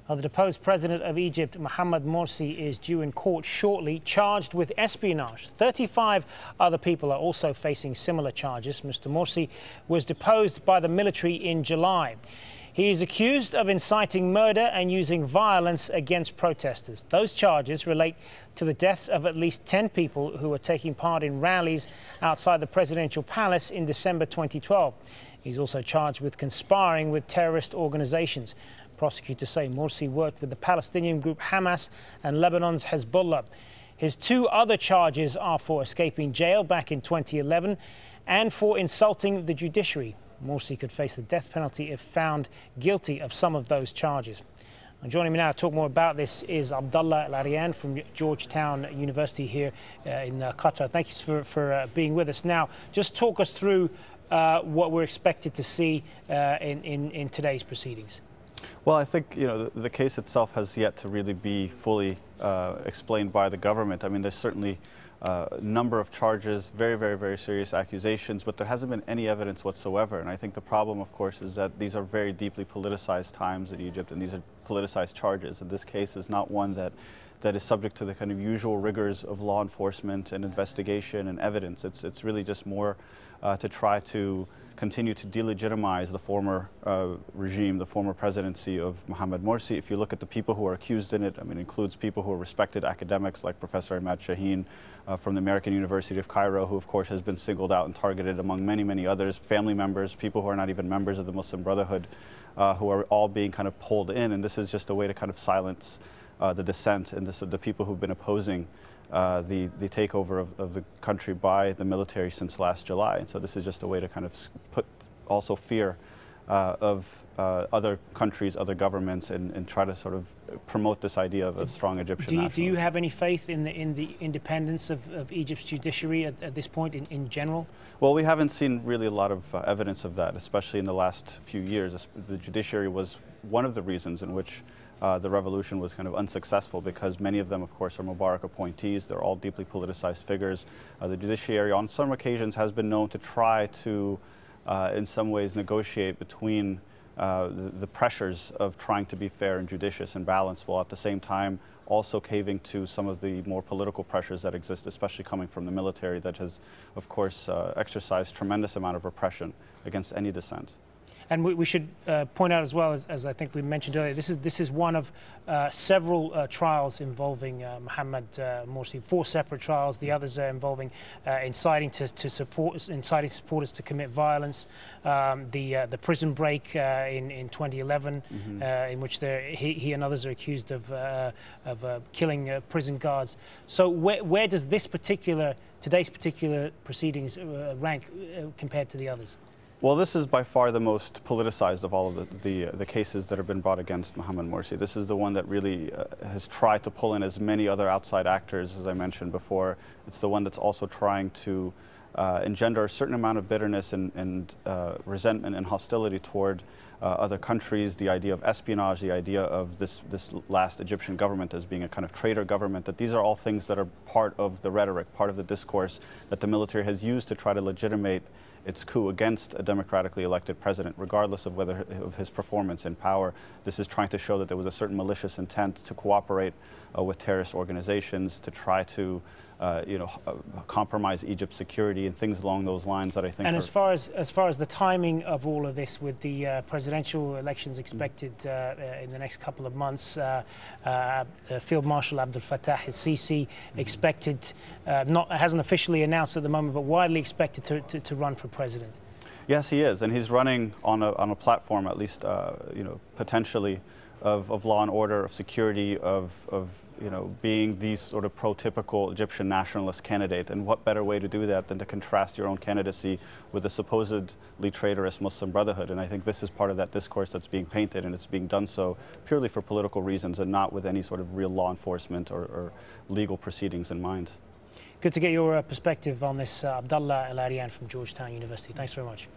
The deposed president of Egypt, Mohamed Morsi, is due in court shortly, charged with espionage. 35 other people are also facing similar charges. Mr. Morsi was deposed by the military in July. He is accused of inciting murder and using violence against protesters. Those charges relate to the deaths of at least 10 people who were taking part in rallies outside the presidential palace in December 2012. He's also charged with conspiring with terrorist organizations. Prosecutors say Morsi worked with the Palestinian group Hamas and Lebanon's Hezbollah. His two other charges are for escaping jail back in 2011 and for insulting the judiciary. Morsi could face the death penalty if found guilty of some of those charges. And joining me now to talk more about this is Abdullah Arian from Georgetown University here in Qatar. Thank you for being with us. Now, just talk us through what we're expected to see in today's proceedings. Well, I think, the case itself has yet to really be fully explained by the government. I mean, there's certainly a number of charges, very, very, very serious accusations, but there hasn't been any evidence whatsoever. And I think the problem, of course, is that these are very deeply politicized times in Egypt, and these are politicized charges. And this case is not one that is subject to the kind of usual rigors of law enforcement and investigation and evidence. It's really just more to try to continue to delegitimize the former regime, the former presidency of Mohamed Morsi. If you look at the people who are accused in it, I mean, it includes people who are respected academics like Professor Ahmad from the American University of Cairo, who of course has been singled out and targeted among many, many others, family members, people who are not even members of the Muslim Brotherhood, who are all being kind of pulled in. And this is just a way to kind of silence the dissent and the people who've been opposing the takeover of the country by the military since last July. And so this is just a way to kind of put also fear of other countries, other governments, and try to sort of promote this idea of a strong Egyptian nationalism. Do you have any faith in the independence of Egypt's judiciary at this point in general? Well, we haven't seen really a lot of evidence of that, especially in the last few years. The judiciary was one of the reasons in which the revolution was kind of unsuccessful, because many of them, of course, are Mubarak appointees. They're all deeply politicized figures. The judiciary, on some occasions, has been known to try to, in some ways, negotiate between the pressures of trying to be fair and judicious and balanced, while at the same time also caving to some of the more political pressures that exist, especially coming from the military that has, of course, exercised tremendous amount of repression against any dissent. And we should point out as well, as I think we mentioned earlier, this is one of several trials involving Mohamed Morsi. 4 separate trials. The others are involving inciting supporters to commit violence. The prison break in 2011, in which he and others are accused of killing prison guards. So where does today's particular proceedings rank compared to the others? Well, this is by far the most politicized of all of the cases that have been brought against Mohamed Morsi. This is the one that really has tried to pull in as many other outside actors, as I mentioned before. It's the one that's also trying to engender a certain amount of bitterness and resentment and hostility toward other countries, the idea of espionage, the idea of this last Egyptian government as being a kind of traitor government, that these are all things that are part of the rhetoric, part of the discourse that the military has used to try to legitimate its coup against a democratically elected president, regardless of of his performance in power. This is trying to show that there was a certain malicious intent to cooperate with terrorist organizations, to try to compromise Egypt's security and things along those lines that I think. And as far as the timing of all of this, with the presidential elections expected in the next couple of months, Field Marshal Abdul-Fattah-el-Sisi expected, hasn't officially announced at the moment, but widely expected to run for president. Yes, he is, and he's running on a platform, at least potentially, of law and order, of security, of being the sort of prototypical Egyptian nationalist candidate. And what better way to do that than to contrast your own candidacy with the supposedly traitorous Muslim Brotherhood? And I think this is part of that discourse that's being painted, and it's being done so purely for political reasons and not with any sort of real law enforcement or legal proceedings in mind. Good to get your perspective on this, Abdullah Arian from Georgetown University. Thanks very much.